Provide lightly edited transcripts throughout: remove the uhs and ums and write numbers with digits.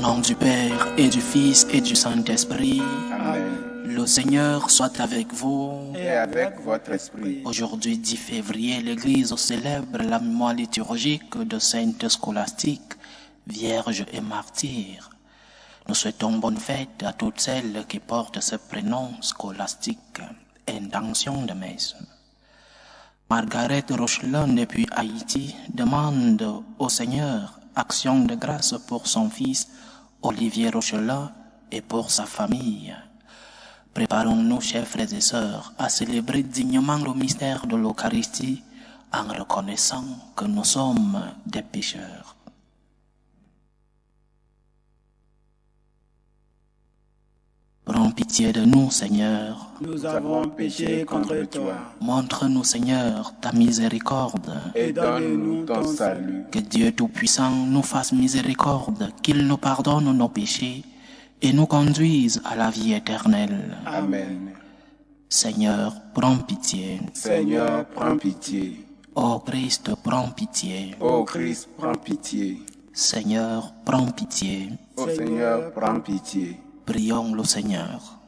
nom du Père et du Fils et du Saint-Esprit. Amen. Le Seigneur soit avec vous. Et avec votre esprit. Aujourd'hui, 10 février, l'Église célèbre la mémoire liturgique de Sainte Scolastique, Vierge et martyre. Nous souhaitons bonne fête à toutes celles qui portent ce prénom scolastique, intention de messe. Margaret Rochelin, depuis Haïti, demande au Seigneur action de grâce pour son fils Olivier Rochelin et pour sa famille. Préparons-nous, chers frères et sœurs, à célébrer dignement le mystère de l'Eucharistie en reconnaissant que nous sommes des pécheurs. Prends pitié de nous, Seigneur. Nous avons péché contre toi. Montre-nous, Seigneur, ta miséricorde. Et donne-nous ton salut. Que Dieu Tout-Puissant nous fasse miséricorde, qu'il nous pardonne nos péchés et nous conduise à la vie éternelle. Amen. Seigneur, prends pitié. Seigneur, prends pitié. Ô Christ, prends pitié. Ô Christ, prends pitié. Seigneur, prends pitié. Ô Seigneur, prends pitié. Prions le Seigneur.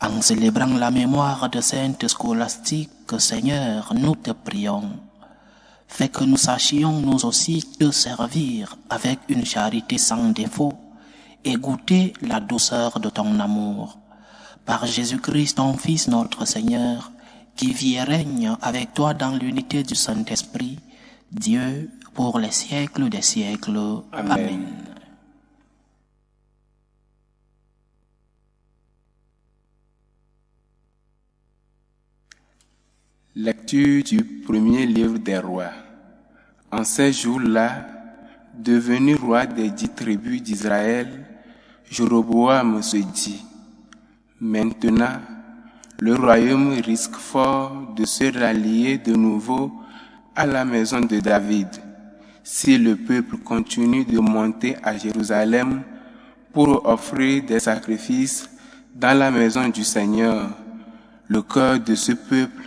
En célébrant la mémoire de Sainte Scolastique, Seigneur, nous te prions. Fais que nous sachions nous aussi te servir avec une charité sans défaut et goûter la douceur de ton amour. Par Jésus-Christ, ton Fils, notre Seigneur, qui vit et règne avec toi dans l'unité du Saint-Esprit, Dieu, pour les siècles des siècles. Amen. Lecture du premier livre des rois. En ces jours-là, devenu roi des 10 tribus d'Israël, Jéroboam se dit: maintenant, le royaume risque fort de se rallier de nouveau à la maison de David, si le peuple continue de monter à Jérusalem pour offrir des sacrifices dans la maison du Seigneur. Le cœur de ce peuple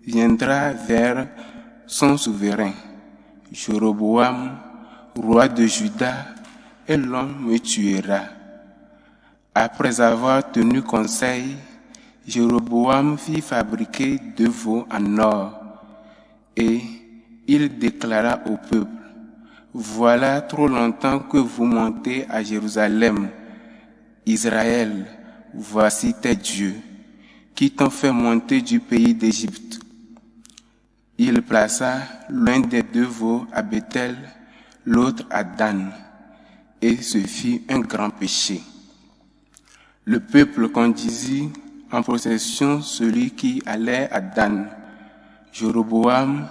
reviendra vers son souverain, Jéroboam, roi de Juda, et l'homme me tuera. Après avoir tenu conseil, Jéroboam fit fabriquer 2 veaux en or, et il déclara au peuple: voilà trop longtemps que vous montez à Jérusalem. Israël, voici tes dieux, qui t'ont fait monter du pays d'Égypte. Il plaça l'un des 2 veaux à Bethel, l'autre à Dan, et ce fit un grand péché. Le peuple conduisit en procession celui qui allait à Dan. Jéroboam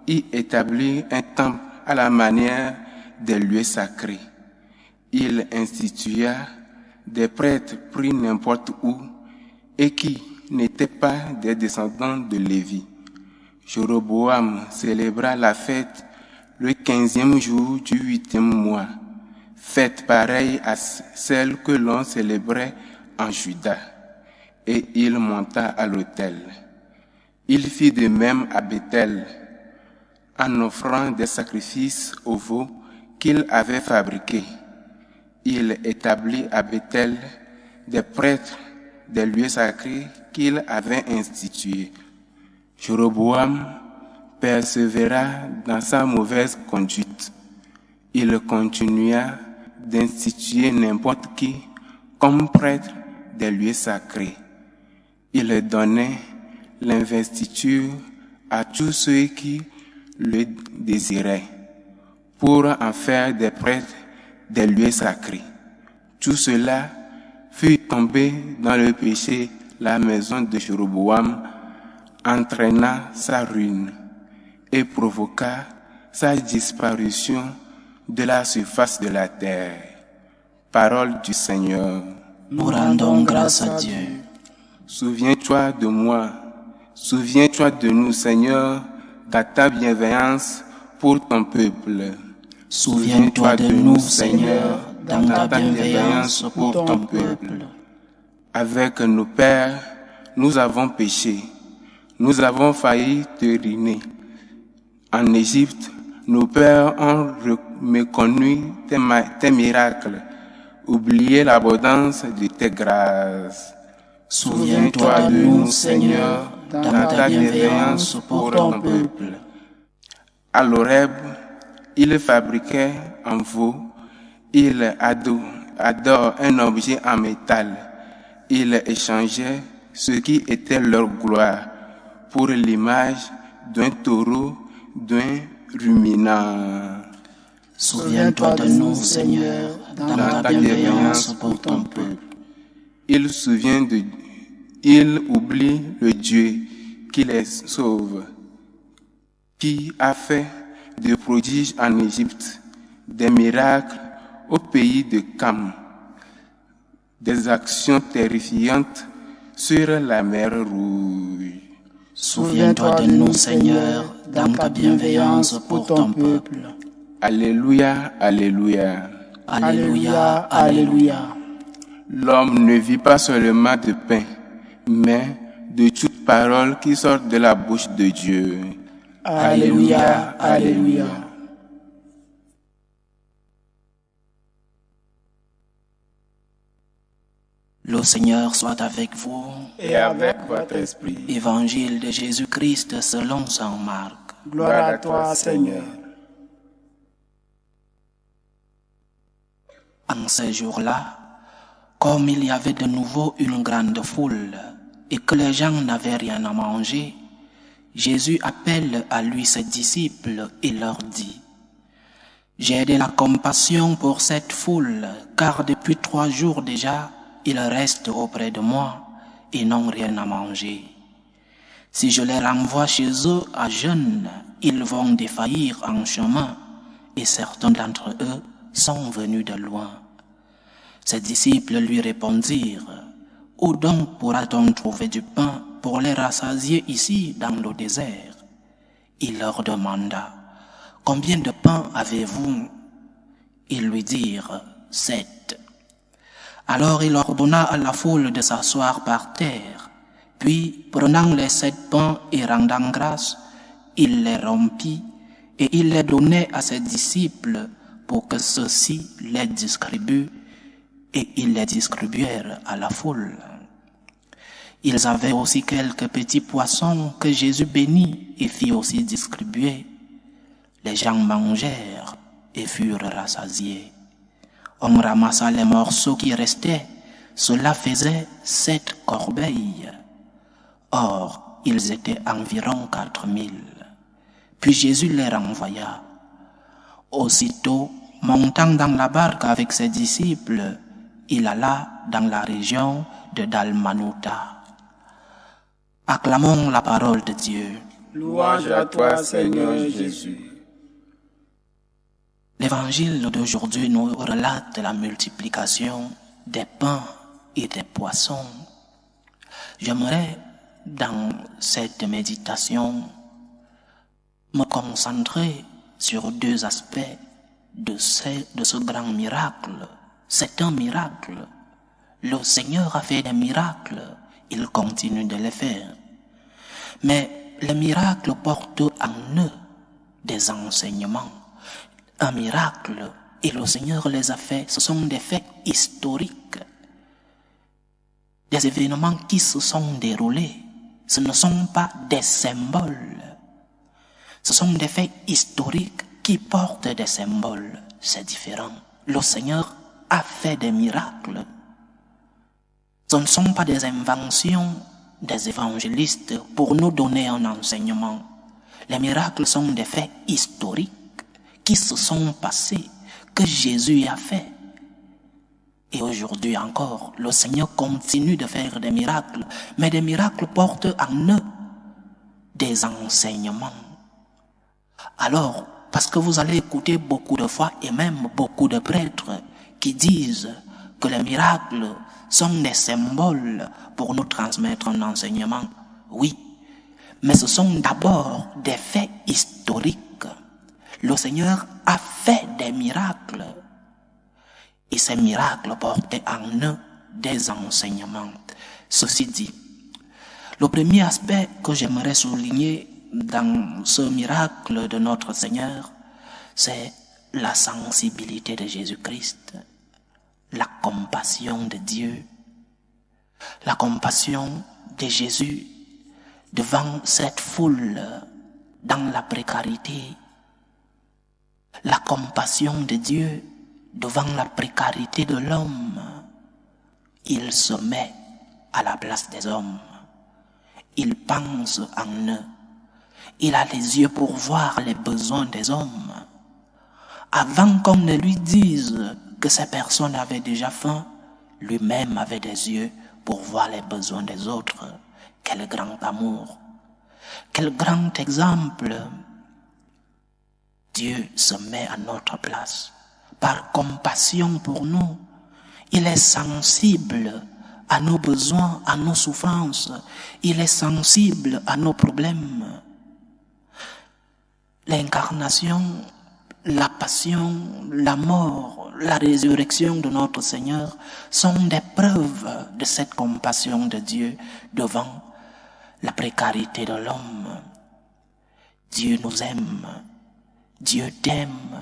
y établit un temple à la manière des lieux sacrés. Il institua des prêtres pris n'importe où et qui n'étaient pas des descendants de Lévi. Jéroboam célébra la fête le 15e jour du 8e mois, fête pareille à celle que l'on célébrait en Juda, et il monta à l'autel. Il fit de même à Bethel, en offrant des sacrifices aux veaux qu'il avait fabriqués. Il établit à Bethel des prêtres des lieux sacrés qu'il avait institués. Jéroboam persévéra dans sa mauvaise conduite. Il continua d'instituer n'importe qui comme prêtre des lieux sacrés. Il donnait l'investiture à tous ceux qui le désiraient pour en faire des prêtres des lieux sacrés. Tout cela fut tombé dans le péché. La maison de Jéroboam entraîna sa ruine et provoqua sa disparition de la surface de la terre. Parole du Seigneur. Nous rendons grâce à Dieu. Souviens-toi de moi, souviens-toi de nous, Seigneur, dans ta bienveillance pour ton peuple. Souviens-toi de nous, Seigneur, dans ta bienveillance pour ton peuple. Avec nos pères, nous avons péché. Nous avons failli te ruiner. En Égypte, Nos pères ont méconnu tes miracles, oublié l'abondance de tes grâces. Souviens-toi de nous, Seigneur, dans ta bienveillance pour ton peuple. À l'Horeb, il fabriquait un veau, il adore un objet en métal. Il échangeait ce qui était leur gloire pour l'image d'un taureau, d'un ruminant. Souviens-toi de nous, Seigneur, dans ta bienveillance pour ton peuple. Il oublie le Dieu qui les sauve, qui a fait des prodiges en Égypte, des miracles au pays de Cam, des actions terrifiantes sur la mer Rouge. Souviens-toi de nous, Seigneur, dans ta bienveillance pour ton peuple. Alléluia, alléluia. Alléluia, alléluia. L'homme ne vit pas seulement de pain, mais de toute parole qui sort de la bouche de Dieu. Alléluia, alléluia. Le Seigneur soit avec vous. Et avec votre esprit. Évangile de Jésus-Christ selon saint Marc. Gloire à toi, Seigneur. En ces jours-là, comme il y avait de nouveau une grande foule et que les gens n'avaient rien à manger, Jésus appelle à lui ses disciples et leur dit: J'ai de la compassion pour cette foule, car depuis 3 jours déjà, ils restent auprès de moi et n'ont rien à manger. Si je les renvoie chez eux à jeûne, ils vont défaillir en chemin, et certains d'entre eux sont venus de loin. Ses disciples lui répondirent: Où donc pourra-t-on trouver du pain pour les rassasier ici dans le désert? Il leur demanda: Combien de pain avez-vous? Ils lui dirent: 7. Alors il ordonna à la foule de s'asseoir par terre, puis prenant les 7 pains et rendant grâce, il les rompit et il les donnait à ses disciples pour que ceux-ci les distribuent, et ils les distribuèrent à la foule. Ils avaient aussi quelques petits poissons que Jésus bénit et fit aussi distribuer. Les gens mangèrent et furent rassasiés. On ramassa les morceaux qui restaient, cela faisait 7 corbeilles. Or, ils étaient environ 4000. Puis Jésus les renvoya. Aussitôt, montant dans la barque avec ses disciples, il alla dans la région de Dalmanuta. Acclamons la parole de Dieu. Louange à toi, Seigneur Jésus. L'évangile d'aujourd'hui nous relate la multiplication des pains et des poissons. J'aimerais, dans cette méditation, me concentrer sur 2 aspects de ce grand miracle. C'est un miracle. Le Seigneur a fait des miracles, il continue de les faire. Mais les miracles portent en eux des enseignements. Un miracle, et le Seigneur les a fait, ce sont des faits historiques. Des événements qui se sont déroulés. Ce ne sont pas des symboles. Ce sont des faits historiques qui portent des symboles. C'est différent. Le Seigneur a fait des miracles. Ce ne sont pas des inventions des évangélistes pour nous donner un enseignement. Les miracles sont des faits historiques qui se sont passés, que Jésus a fait. Et aujourd'hui encore, le Seigneur continue de faire des miracles, mais des miracles portent en eux des enseignements. Alors, parce que vous allez écouter beaucoup de fois, et même beaucoup de prêtres, qui disent que les miracles sont des symboles pour nous transmettre un enseignement. Oui, mais ce sont d'abord des faits historiques. Le Seigneur a fait des miracles. Et ces miracles portaient en eux des enseignements. Ceci dit, le premier aspect que j'aimerais souligner dans ce miracle de notre Seigneur, c'est la sensibilité de Jésus-Christ, la compassion de Dieu, la compassion de Jésus devant cette foule dans la précarité, la compassion de Dieu devant la précarité de l'homme. Il se met à la place des hommes. Il pense en eux. Il a les yeux pour voir les besoins des hommes. Avant qu'on ne lui dise que ces personnes avaient déjà faim, lui-même avait des yeux pour voir les besoins des autres. Quel grand amour! Quel grand exemple! Dieu se met à notre place. Par compassion pour nous, il est sensible à nos besoins, à nos souffrances. Il est sensible à nos problèmes. L'incarnation, la passion, la mort, la résurrection de notre Seigneur sont des preuves de cette compassion de Dieu devant la précarité de l'homme. Dieu nous aime. Dieu t'aime.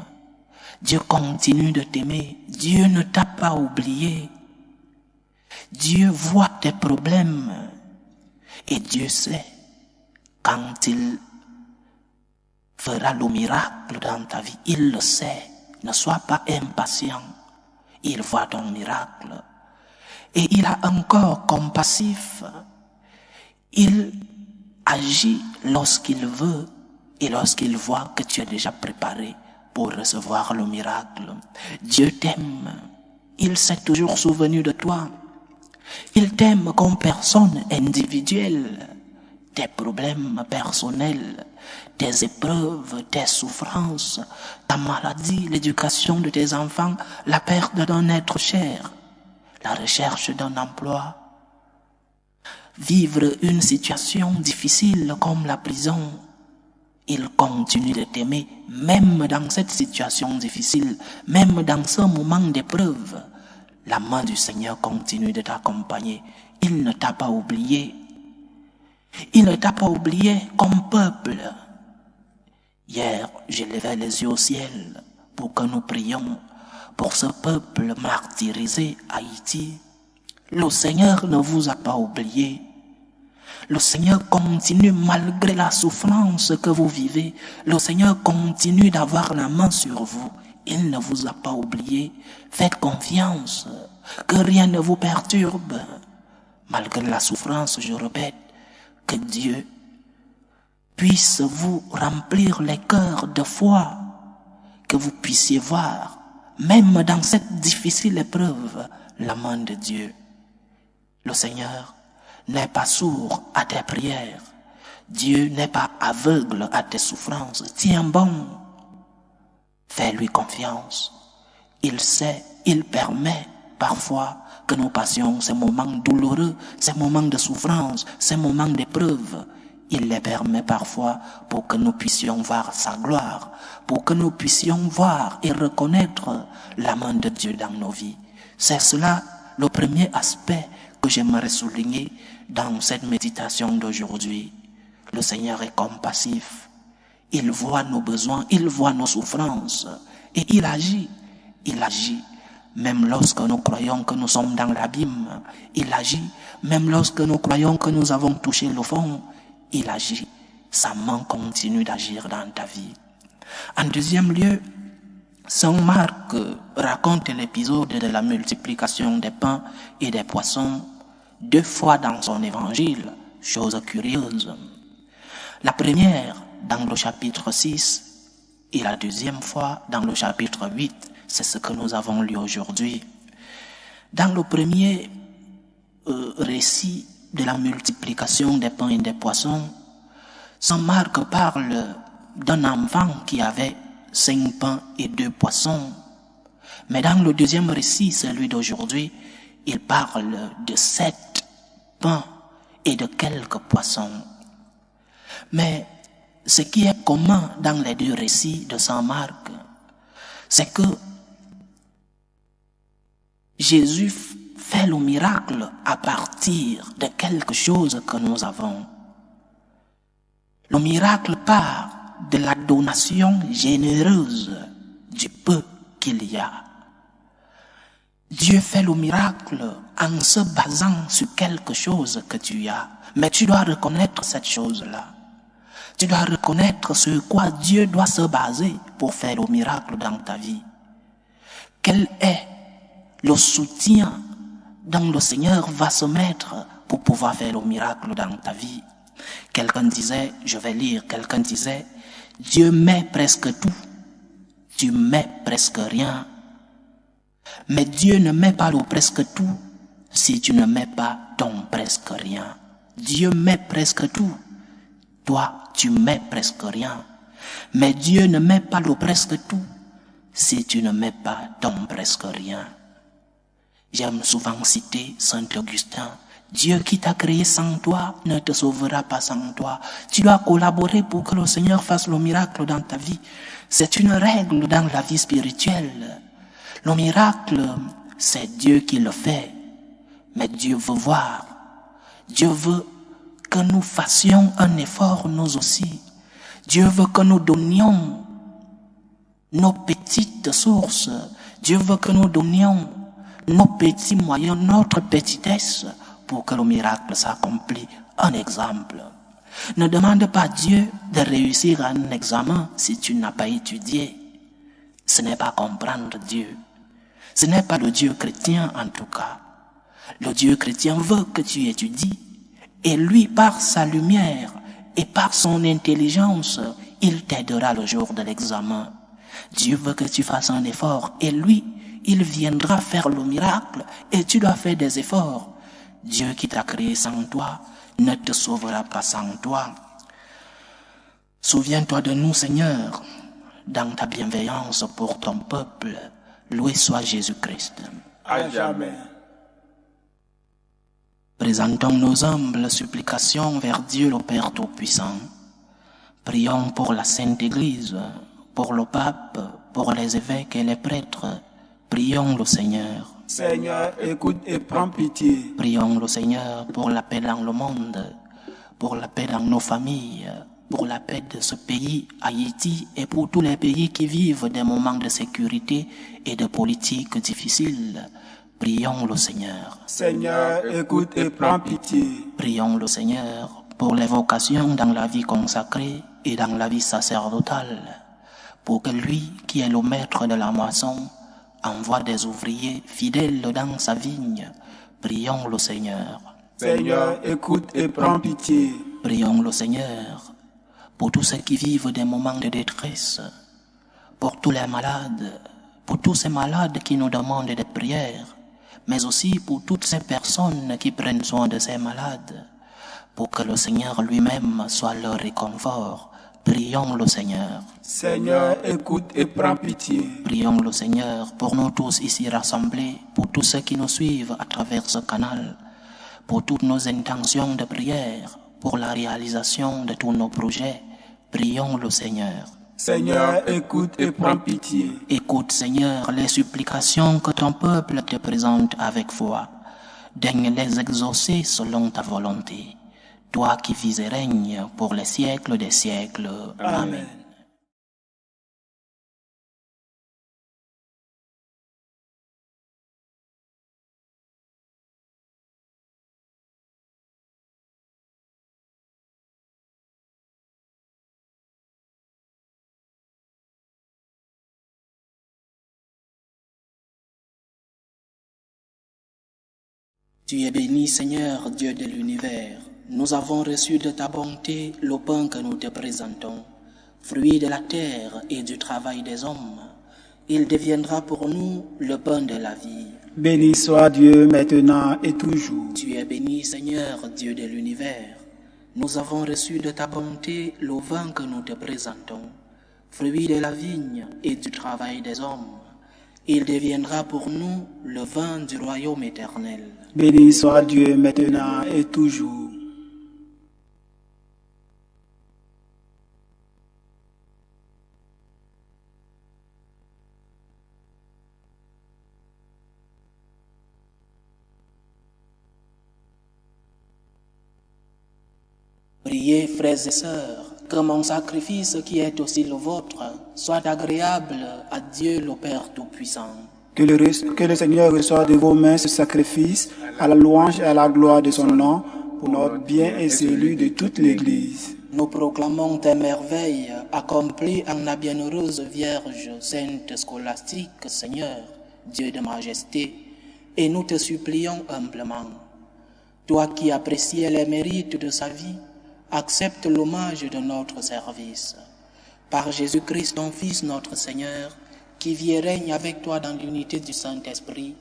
Dieu continue de t'aimer. Dieu ne t'a pas oublié. Dieu voit tes problèmes. Et Dieu sait quand il fera le miracle dans ta vie. Il le sait. Ne sois pas impatient. Il voit ton miracle. Et il a encore compassif. Il agit lorsqu'il veut et lorsqu'il voit que tu es déjà préparé pour recevoir le miracle. Dieu t'aime. Il s'est toujours souvenu de toi. Il t'aime comme personne individuelle. Tes problèmes personnels, tes épreuves, tes souffrances, ta maladie, l'éducation de tes enfants, la perte d'un être cher, la recherche d'un emploi, vivre une situation difficile comme la prison. Il continue de t'aimer, même dans cette situation difficile, même dans ce moment d'épreuve. La main du Seigneur continue de t'accompagner. Il ne t'a pas oublié. Il ne t'a pas oublié comme peuple. Hier, j'ai levé les yeux au ciel pour que nous prions pour ce peuple martyrisé, Haïti. Le Seigneur ne vous a pas oublié. Le Seigneur continue malgré la souffrance que vous vivez. Le Seigneur continue d'avoir la main sur vous. Il ne vous a pas oublié. Faites confiance, que rien ne vous perturbe. Malgré la souffrance, je répète, que Dieu puisse vous remplir les cœurs de foi, que vous puissiez voir, même dans cette difficile épreuve, la main de Dieu. Le Seigneur n'est pas sourd à tes prières. Dieu n'est pas aveugle à tes souffrances. Tiens bon. Fais-lui confiance. Il sait, il permet parfois que nous passions ces moments douloureux, ces moments de souffrance, ces moments d'épreuve. Il les permet parfois pour que nous puissions voir sa gloire, pour que nous puissions voir et reconnaître la main de Dieu dans nos vies. C'est cela le premier aspect que j'aimerais souligner dans cette méditation d'aujourd'hui. Le Seigneur est compassif. Il voit nos besoins, il voit nos souffrances et il agit. Il agit même lorsque nous croyons que nous sommes dans l'abîme. Il agit même lorsque nous croyons que nous avons touché le fond. Il agit. Sa main continue d'agir dans ta vie. En deuxième lieu, Saint Marc raconte l'épisode de la multiplication des pains et des poissons 2 fois dans son évangile, chose curieuse. La première dans le chapitre 6 et la deuxième fois dans le chapitre 8, c'est ce que nous avons lu aujourd'hui. Dans le premier récit de la multiplication des pains et des poissons, Saint Marc parle d'un enfant qui avait 5 pains et 2 poissons. Mais dans le deuxième récit, celui d'aujourd'hui, il parle de 7 pains et de quelques poissons. Mais ce qui est commun dans les 2 récits de Saint Marc, c'est que Jésus fait le miracle à partir de quelque chose que nous avons. Le miracle part de la donation généreuse du peu qu'il y a. Dieu fait le miracle en se basant sur quelque chose que tu as. Mais tu dois reconnaître cette chose-là. Tu dois reconnaître sur quoi Dieu doit se baser pour faire le miracle dans ta vie. Quel est le soutien dont le Seigneur va se mettre pour pouvoir faire le miracle dans ta vie? Quelqu'un disait, je vais lire, quelqu'un disait, Dieu met presque tout, tu mets presque rien. Mais Dieu ne met pas le presque tout si tu ne mets pas ton presque rien. Dieu met presque tout, toi tu mets presque rien. Mais Dieu ne met pas le presque tout si tu ne mets pas ton presque rien. J'aime souvent citer Saint Augustin. Dieu qui t'a créé sans toi ne te sauvera pas sans toi. Tu dois collaborer pour que le Seigneur fasse le miracle dans ta vie. C'est une règle dans la vie spirituelle. Le miracle, c'est Dieu qui le fait. Mais Dieu veut voir. Dieu veut que nous fassions un effort nous aussi. Dieu veut que nous donnions nos petites sources. Dieu veut que nous donnions nos petits moyens, notre petitesse pour que le miracle s'accomplisse. Un exemple. Ne demande pas à Dieu de réussir un examen si tu n'as pas étudié. Ce n'est pas comprendre Dieu. Ce n'est pas le Dieu chrétien en tout cas. Le Dieu chrétien veut que tu étudies. Et lui, par sa lumière et par son intelligence, il t'aidera le jour de l'examen. Dieu veut que tu fasses un effort et lui, il viendra faire le miracle et tu dois faire des efforts. Dieu qui t'a créé sans toi ne te sauvera pas sans toi. Souviens-toi de nous, Seigneur, dans ta bienveillance pour ton peuple. Loué soit Jésus-Christ. À jamais. Présentons nos humbles supplications vers Dieu le Père Tout-Puissant. Prions pour la Sainte Église, pour le pape, pour les évêques et les prêtres. Prions le Seigneur. Seigneur, écoute et prends pitié. Prions le Seigneur pour la paix dans le monde, pour la paix dans nos familles, pour la paix de ce pays, Haïti, et pour tous les pays qui vivent des moments de sécurité et de politique difficiles. Prions le Seigneur. Seigneur, écoute et prends pitié. Prions le Seigneur pour les vocations dans la vie consacrée et dans la vie sacerdotale, pour que lui, qui est le maître de la moisson, envoie des ouvriers fidèles dans sa vigne. Prions le Seigneur. Seigneur, écoute et prends pitié. Prions le Seigneur pour tous ceux qui vivent des moments de détresse, pour tous les malades, pour tous ces malades qui nous demandent des prières, mais aussi pour toutes ces personnes qui prennent soin de ces malades, pour que le Seigneur lui-même soit leur réconfort. Prions le Seigneur. Seigneur, écoute et prends pitié. Prions le Seigneur pour nous tous ici rassemblés, pour tous ceux qui nous suivent à travers ce canal, pour toutes nos intentions de prière, pour la réalisation de tous nos projets. Prions le Seigneur. Seigneur, écoute et prends pitié. Écoute, Seigneur, les supplications que ton peuple te présente avec foi. Daigne les exaucer selon ta volonté. Toi qui vis et règnes pour les siècles des siècles. Amen. Tu es béni, Seigneur, Dieu de l'univers. Nous avons reçu de ta bonté le pain que nous te présentons, fruit de la terre et du travail des hommes. Il deviendra pour nous le pain de la vie. Béni soit Dieu maintenant et toujours. Tu es béni, Seigneur, Dieu de l'univers. Nous avons reçu de ta bonté le vin que nous te présentons, fruit de la vigne et du travail des hommes. Il deviendra pour nous le vin du royaume éternel. Béni soit Dieu maintenant et toujours. Priez, frères et sœurs, Que mon sacrifice qui est aussi le vôtre soit agréable à Dieu le Père Tout-Puissant. Que le Seigneur reçoive de vos mains ce sacrifice à la louange et à la gloire de son nom, pour notre bien et celui de toute l'Église. Nous proclamons tes merveilles accomplies en la bienheureuse Vierge Sainte Scolastique, Seigneur, Dieu de majesté, et nous te supplions humblement. Toi qui apprécies les mérites de sa vie, accepte l'hommage de notre service. Par Jésus-Christ, ton Fils, notre Seigneur, qui vit et règne avec toi dans l'unité du Saint-Esprit,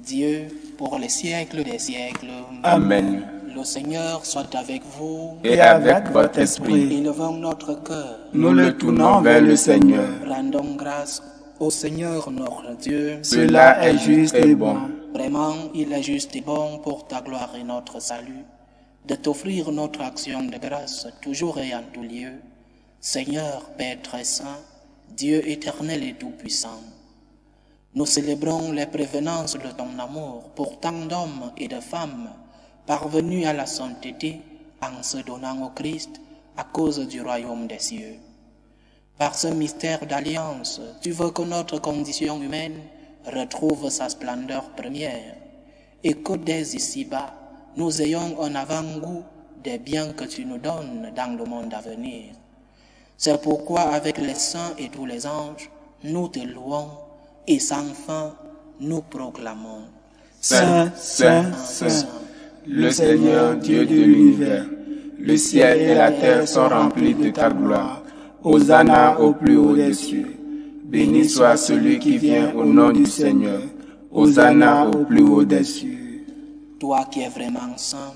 Dieu, pour les siècles des siècles. Amen. Le Seigneur soit avec vous. Et avec votre esprit, Élevons notre cœur. nous le tournons vers le Seigneur. Rendons grâce au Seigneur notre Dieu. Cela est juste et bon. Vraiment, il est juste et bon pour ta gloire et notre salut, de t'offrir notre action de grâce toujours et en tout lieu. Seigneur, Père très saint, Dieu éternel et tout-puissant, nous célébrons les prévenances de ton amour pour tant d'hommes et de femmes parvenus à la sainteté en se donnant au Christ à cause du royaume des cieux. Par ce mystère d'alliance, tu veux que notre condition humaine retrouve sa splendeur première et que dès ici-bas, nous ayons un avant-goût des biens que tu nous donnes dans le monde à venir. C'est pourquoi avec les saints et tous les anges, nous te louons et sans fin nous proclamons. Saint, Saint, Saint, le Seigneur Dieu de l'univers, le ciel et la terre sont remplis de ta gloire. Hosanna au plus haut des cieux. Béni soit celui qui vient au nom du Seigneur. Hosanna au plus haut des cieux. Toi qui es vraiment saint,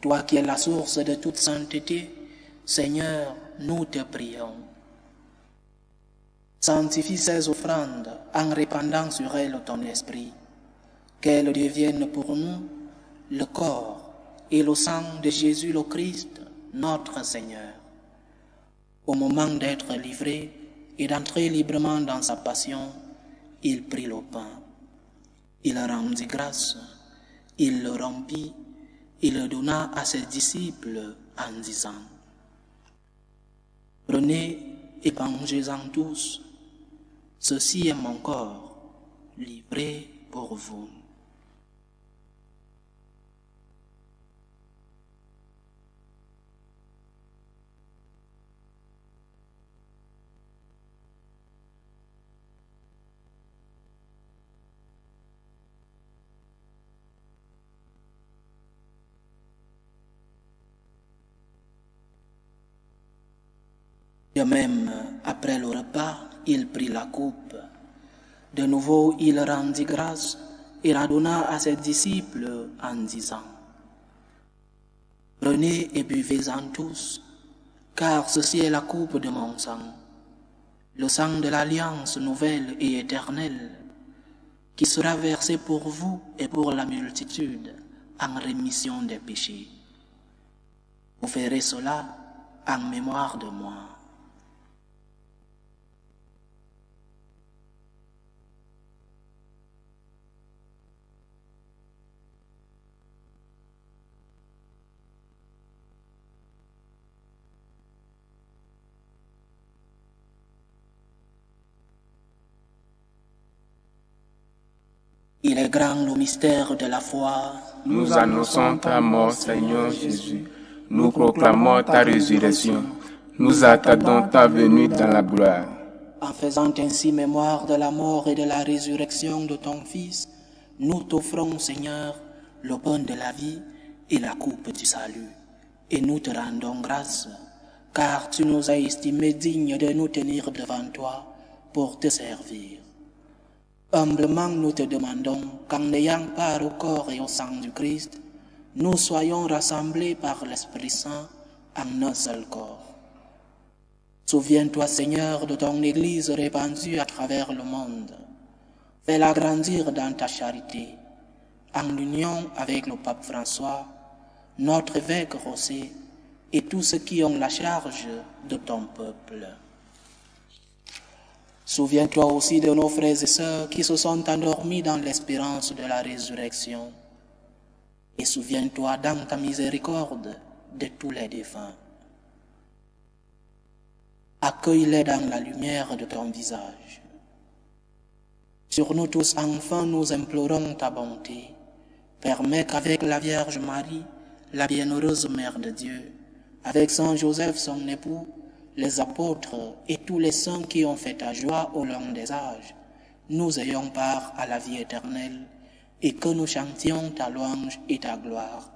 toi qui es la source de toute sainteté, Seigneur, nous te prions. Sanctifie ces offrandes en répandant sur elles ton esprit, qu'elles deviennent pour nous le corps et le sang de Jésus le Christ, notre Seigneur. Au moment d'être livré et d'entrer librement dans sa passion, il prit le pain. Il rendit grâce, il le rompit, il le donna à ses disciples en disant: Prenez et mangez-en tous, ceci est mon corps, livré pour vous. De même, après le repas, il prit la coupe. De nouveau, il rendit grâce et la donna à ses disciples en disant: Prenez et buvez-en tous, car ceci est la coupe de mon sang, le sang de l'alliance nouvelle et éternelle, qui sera versé pour vous et pour la multitude en rémission des péchés. Vous ferez cela en mémoire de moi. Il est grand le mystère de la foi. Nous annonçons ta mort, Seigneur Jésus. Nous proclamons ta résurrection. Nous attendons ta venue dans la gloire. En faisant ainsi mémoire de la mort et de la résurrection de ton Fils, nous t'offrons, Seigneur, le pain de la vie et la coupe du salut. Et nous te rendons grâce, car tu nous as estimés dignes de nous tenir devant toi pour te servir. Humblement nous te demandons qu'en ayant part au corps et au sang du Christ, nous soyons rassemblés par l'Esprit Saint en un seul corps. Souviens-toi, Seigneur, de ton Église répandue à travers le monde. Fais-la grandir dans ta charité, en union avec le pape François, notre évêque Rossé et tous ceux qui ont la charge de ton peuple. Souviens-toi aussi de nos frères et sœurs qui se sont endormis dans l'espérance de la résurrection. Et souviens-toi dans ta miséricorde de tous les défunts. accueille-les dans la lumière de ton visage. Sur nous tous, enfants, nous implorons ta bonté. Permets qu'avec la Vierge Marie, la bienheureuse Mère de Dieu, avec Saint Joseph, son époux, les apôtres et tous les saints qui ont fait ta joie au long des âges, nous ayons part à la vie éternelle et que nous chantions ta louange et ta gloire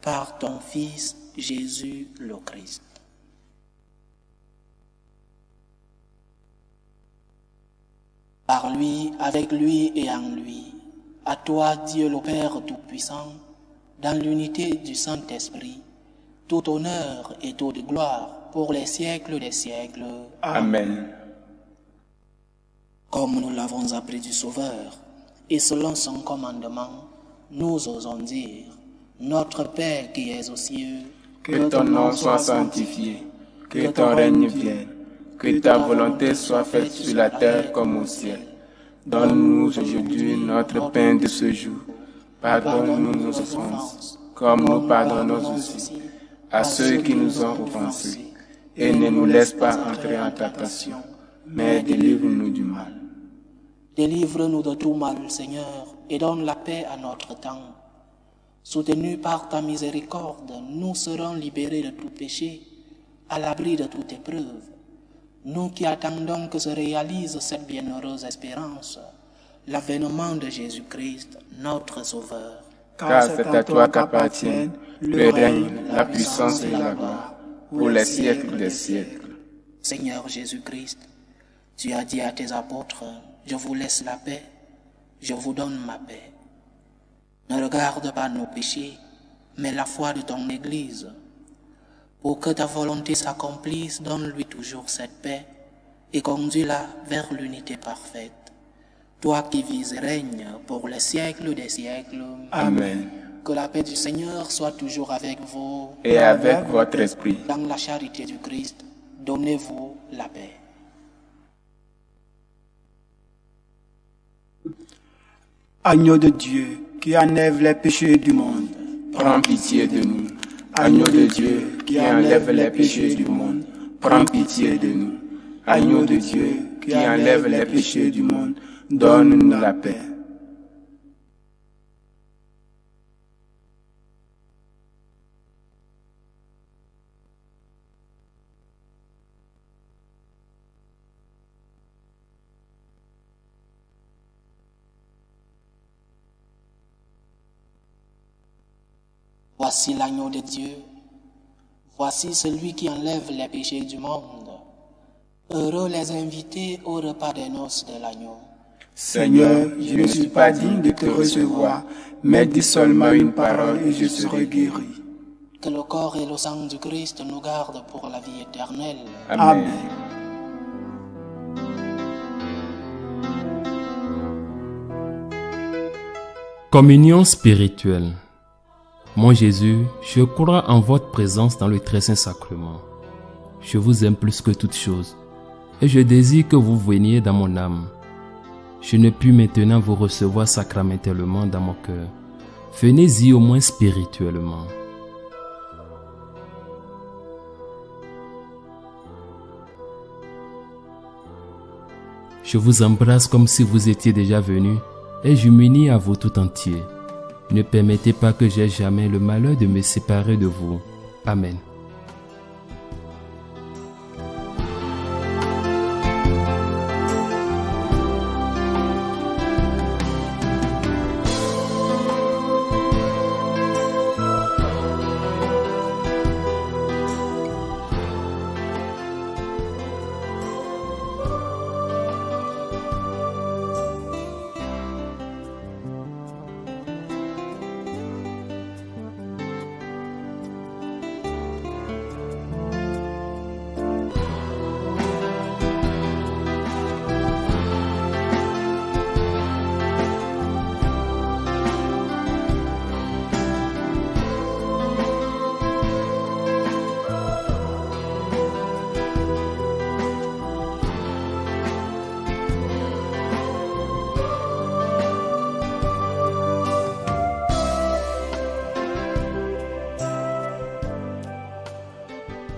par ton Fils Jésus le Christ. Par lui, avec lui et en lui, à toi, Dieu le Père Tout-Puissant, dans l'unité du Saint-Esprit, tout honneur et toute gloire pour les siècles des siècles. Amen. Comme nous l'avons appris du Sauveur, et selon son commandement, nous osons dire, Notre Père qui es aux cieux, Que ton nom soit sanctifié, que ton règne vienne, que ta volonté soit faite sur la terre comme au ciel. Donne-nous aujourd'hui notre pain de ce jour. Pardonne-nous nos offenses, comme nous pardonnons aussi à ceux qui nous ont offensés. Et ne nous laisse pas entrer en tentation, mais délivre-nous du mal. Délivre-nous de tout mal, Seigneur, et donne la paix à notre temps. Soutenus par ta miséricorde, nous serons libérés de tout péché, à l'abri de toute épreuve. Nous qui attendons que se réalise cette bienheureuse espérance, l'avènement de Jésus-Christ, notre Sauveur. Car c'est à toi qu'appartiennent le règne, la puissance et la gloire, pour les siècles des siècles. Seigneur Jésus-Christ, tu as dit à tes apôtres, je vous laisse la paix, je vous donne ma paix. Ne regarde pas nos péchés, mais la foi de ton Église. Pour que ta volonté s'accomplisse, donne-lui toujours cette paix et conduis-la vers l'unité parfaite. Toi qui vis et règnes pour les siècles des siècles. Amen. Que la paix du Seigneur soit toujours avec vous. Et avec votre esprit. Dans la charité du Christ, donnez-vous la paix. Agneau de Dieu, qui enlève les péchés du monde, Prends pitié de nous. Agneau de Dieu, qui enlève les péchés du monde, prends pitié de nous. Agneau de Dieu, qui enlève les péchés du monde, donne-nous la paix. Voici l'agneau de Dieu, voici celui qui enlève les péchés du monde. Heureux les invités au repas des noces de l'agneau. Seigneur, je ne suis pas digne de te recevoir, mais dis seulement une parole et je serai guéri. Que le corps et le sang du Christ nous gardent pour la vie éternelle. Amen. Communion spirituelle. Mon Jésus, je crois en votre présence dans le très saint sacrement. Je vous aime plus que toute chose, et je désire que vous veniez dans mon âme. Je ne puis maintenant vous recevoir sacramentellement dans mon cœur. Venez-y au moins spirituellement. Je vous embrasse comme si vous étiez déjà venu, et je m'unis à vous tout entier. Ne permettez pas que j'aie jamais le malheur de me séparer de vous. Amen.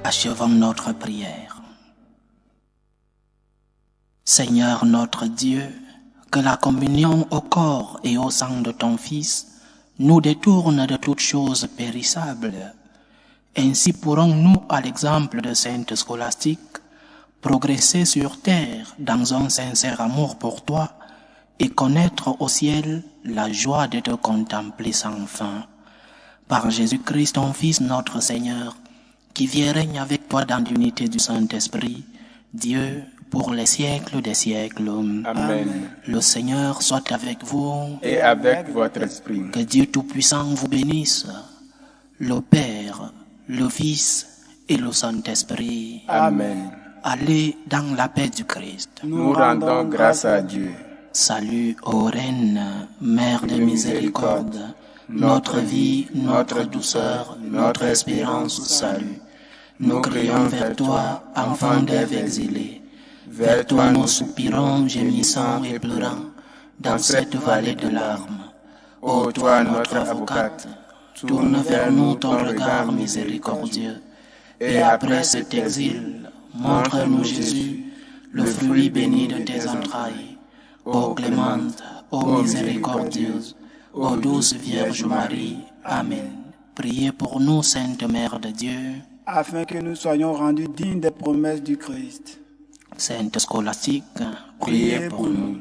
Achevons notre prière. Seigneur notre Dieu, que la communion au corps et au sang de ton Fils nous détourne de toutes choses périssables. Ainsi pourrons-nous, à l'exemple de Sainte Scolastique, progresser sur terre dans un sincère amour pour toi et connaître au ciel la joie de te contempler sans fin. Par Jésus-Christ, ton Fils, notre Seigneur, qui vit et règne avec toi dans l'unité du Saint-Esprit, Dieu, pour les siècles des siècles. Amen. Le Seigneur soit avec vous. Et avec votre esprit. Que Dieu Tout-Puissant vous bénisse, le Père, le Fils et le Saint-Esprit. Amen. Allez dans la paix du Christ. Nous rendons grâce à Dieu. Salut, ô Reine, Mère de miséricorde, notre vie, notre douceur, notre espérance, salut. Nous crions vers toi, enfant d'Ève exilée. Vers toi nous soupirons, gémissant et pleurant, dans cette vallée de larmes. Ô toi, notre avocate, tourne vers nous ton regard miséricordieux. Et après cet exil, montre-nous Jésus, le fruit béni de tes entrailles. Ô clémente, ô miséricordieuse, ô douce Vierge Marie. Amen. Priez pour nous, Sainte Mère de Dieu, afin que nous soyons rendus dignes des promesses du Christ. Sainte Scolastique, Priez pour nous.